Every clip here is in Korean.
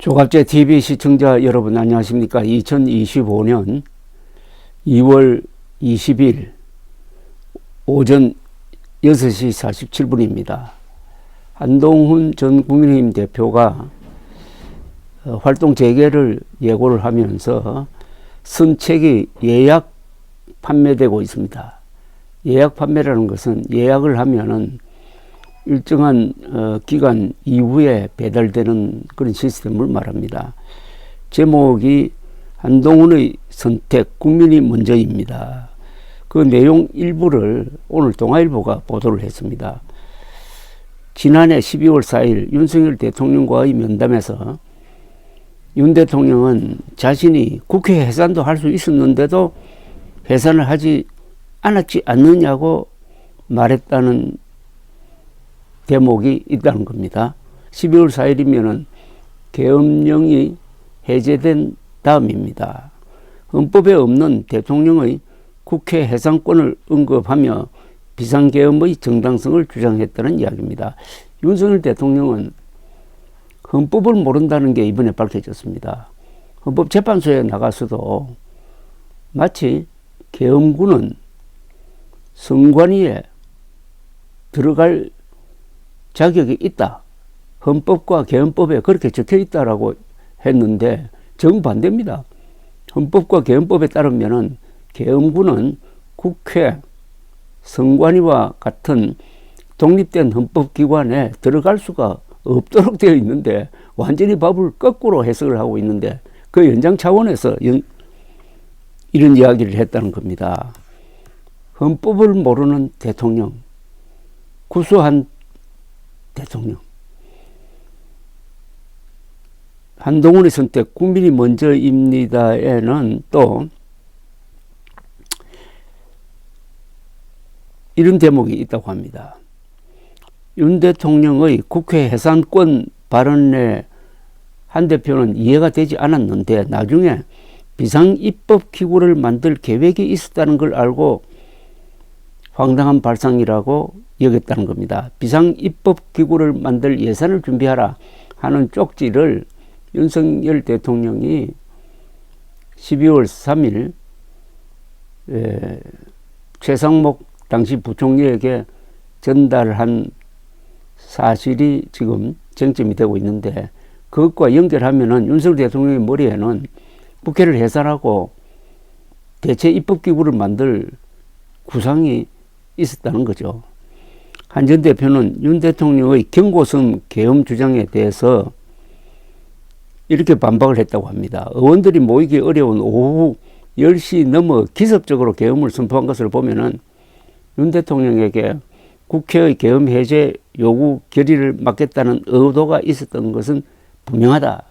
조갑제 TV 시청자 여러분 안녕하십니까. 2025년 2월 20일 오전 6시 47분입니다. 한동훈 전 국민의힘 대표가 활동 재개를 예고를 하면서 선책이 예약 판매되고 있습니다. 예약 판매라는 것은 예약을 하면은 일정한 기간 이후에 배달되는 그런 시스템을 말합니다. 제목이 한동훈의 선택, 국민이 먼저입니다. 그 내용 일부를 오늘 동아일보가 보도를 했습니다. 지난해 12월 4일 윤석열 대통령과의 면담에서 윤 대통령은 자신이 국회 해산도 할 수 있었는데도 해산을 하지 않았지 않느냐고 말했다는 대목이 있다는 겁니다. 12월 4일이면은 계엄령이 해제된 다음입니다. 헌법에 없는 대통령의 국회 해산권을 언급하며 비상계엄의 정당성을 주장했다는 이야기입니다. 윤석열 대통령은 헌법을 모른다는 게 이번에 밝혀졌습니다. 헌법재판소에 나가서도 마치 계엄군은 선관위에 들어갈 자격이 있다. 헌법과 계엄법에 그렇게 적혀 있다라고 했는데 정반대입니다. 헌법과 계엄법에 따르면은 계엄군은 국회, 선관위와 같은 독립된 헌법기관에 들어갈 수가 없도록 되어 있는데 완전히 법을 거꾸로 해석을 하고 있는데 그 연장 차원에서 이런 이야기를 했다는 겁니다. 헌법을 모르는 대통령, 구수한 대통령. 한동훈의 선택, 국민이 먼저입니다에는 또 이런 대목이 있다고 합니다. 윤 대통령의 국회 해산권 발언에 한 대표는 이해가 되지 않았는데 나중에 비상입법기구를 만들 계획이 있었다는 걸 알고 황당한 발상이라고 여겼다는 겁니다. 비상입법기구를 만들 예산을 준비하라 하는 쪽지를 윤석열 대통령이 12월 3일 최상목 당시 부총리에게 전달한 사실이 지금 쟁점이 되고 있는데 그것과 연결하면은 윤석열 대통령의 머리에는 국회를 해산하고 대체 입법기구를 만들 구상이 있었다는 거죠. 한 전 대표는 윤 대통령의 경고성 계엄 주장에 대해서 이렇게 반박을 했다고 합니다. 의원들이 모이기 어려운 오후 10시 넘어 기습적으로 계엄을 선포한 것을 보면은 윤 대통령에게 국회의 계엄 해제 요구 결의를 맡겠다는 의도가 있었던 것은 분명하다라는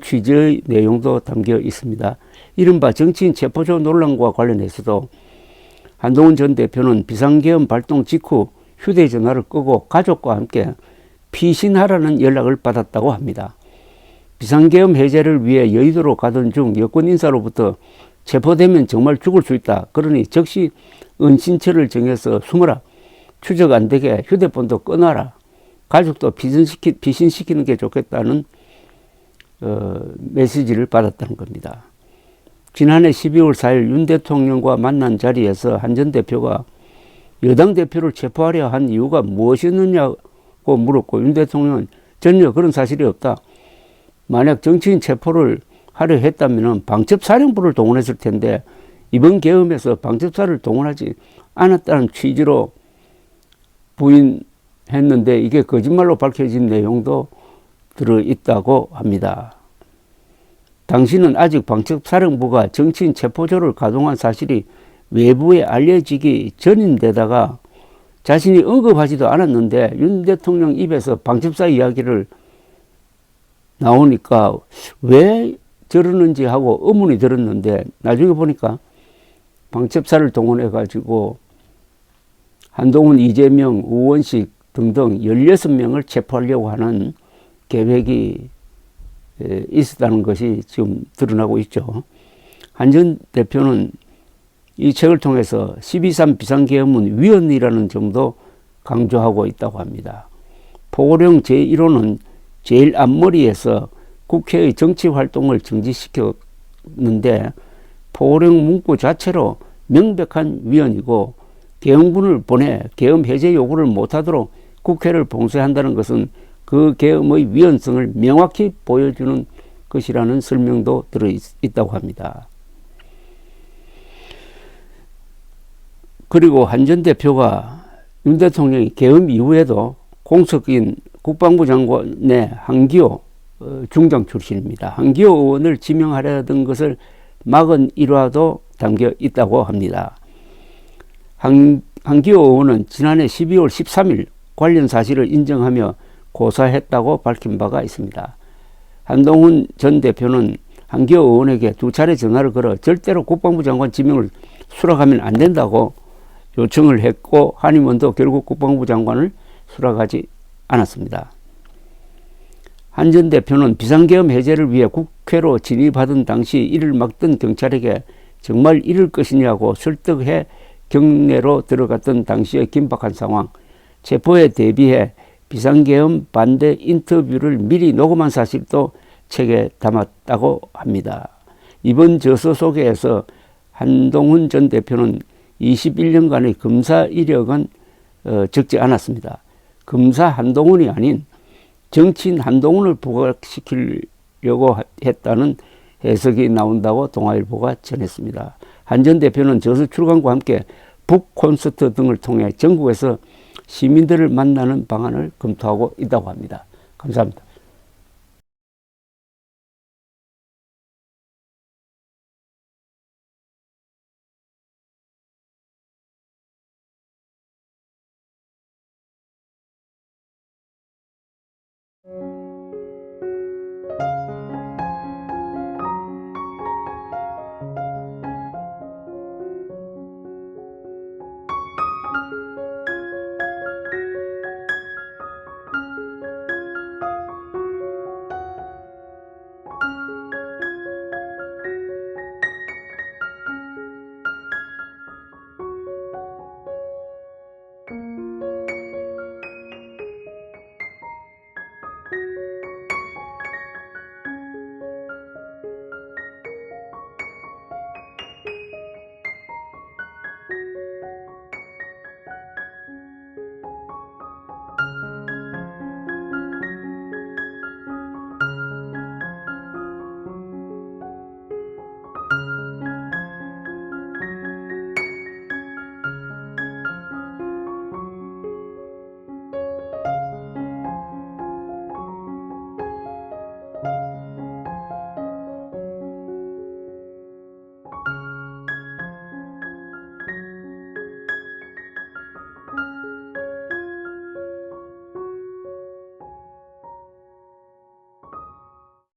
취지의 내용도 담겨 있습니다. 이른바 정치인 체포조 논란과 관련해서도 한동훈 전 대표는 비상계엄 발동 직후 휴대전화를 끄고 가족과 함께 피신하라는 연락을 받았다고 합니다. 비상계엄 해제를 위해 여의도로 가던 중 여권 인사로부터 체포되면 정말 죽을 수 있다. 그러니 즉시 은신처를 정해서 숨어라. 추적 안 되게 휴대폰도 꺼놔라. 가족도 피신시키는 게 좋겠다는 메시지를 받았다는 겁니다. 지난해 12월 4일 윤 대통령과 만난 자리에서 한 전 대표가 여당 대표를 체포하려 한 이유가 무엇이었느냐고 물었고 윤 대통령은 전혀 그런 사실이 없다. 만약 정치인 체포를 하려 했다면 방첩사령부를 동원했을 텐데 이번 계엄에서 방첩사를 동원하지 않았다는 취지로 부인했는데 이게 거짓말로 밝혀진 내용도 들어있다고 합니다. 당시는 아직 방첩사령부가 정치인 체포조를 가동한 사실이 외부에 알려지기 전인데다가 자신이 언급하지도 않았는데 윤 대통령 입에서 방첩사 이야기를 나오니까 왜 저러는지 하고 의문이 들었는데 나중에 보니까 방첩사를 동원해 가지고 한동훈, 이재명, 우원식 등등 16명을 체포하려고 하는 계획이 있었다는 것이 지금 드러나고 있죠. 한 전 대표는 이 책을 통해서 12.3 비상계엄은 위헌이라는 점도 강조하고 있다고 합니다. 포고령 제1호는 제일 앞머리에서 국회의 정치 활동을 정지시켰는데 포령 문구 자체로 명백한 위헌이고 계엄군을 보내 계엄 해제 요구를 못하도록 국회를 봉쇄한다는 것은 그 계엄의 위헌성을 명확히 보여주는 것이라는 설명도 들어있다고 합니다. 그리고 한 전 대표가 윤 대통령이 계엄 이후에도 공석인 국방부 장관의 한기호 중장 출신입니다. 한기호 의원을 지명하려던 것을 막은 일화도 담겨 있다고 합니다. 한기호 의원은 지난해 12월 13일 관련 사실을 인정하며 고사했다고 밝힌 바가 있습니다. 한동훈 전 대표는 한기호 의원에게 2차례 전화를 걸어 절대로 국방부 장관 지명을 수락하면 안 된다고 요청을 했고 한 의원도 결국 국방부 장관을 수락하지 않았습니다. 한 전 대표는 비상계엄 해제를 위해 국회로 진입하던 당시 이를 막던 경찰에게 정말 이럴 것이냐고 설득해 경내로 들어갔던 당시의 긴박한 상황, 체포에 대비해 비상계엄 반대 인터뷰를 미리 녹음한 사실도 책에 담았다고 합니다. 이번 저서 소개에서 한동훈 전 대표는 21년간의 검사 이력은 적지 않았습니다. 검사 한동훈이 아닌 정치인 한동훈을 부각시키려고 했다는 해석이 나온다고 동아일보가 전했습니다. 한 전 대표는 저서 출간과 함께 북 콘서트 등을 통해 전국에서 시민들을 만나는 방안을 검토하고 있다고 합니다. 감사합니다.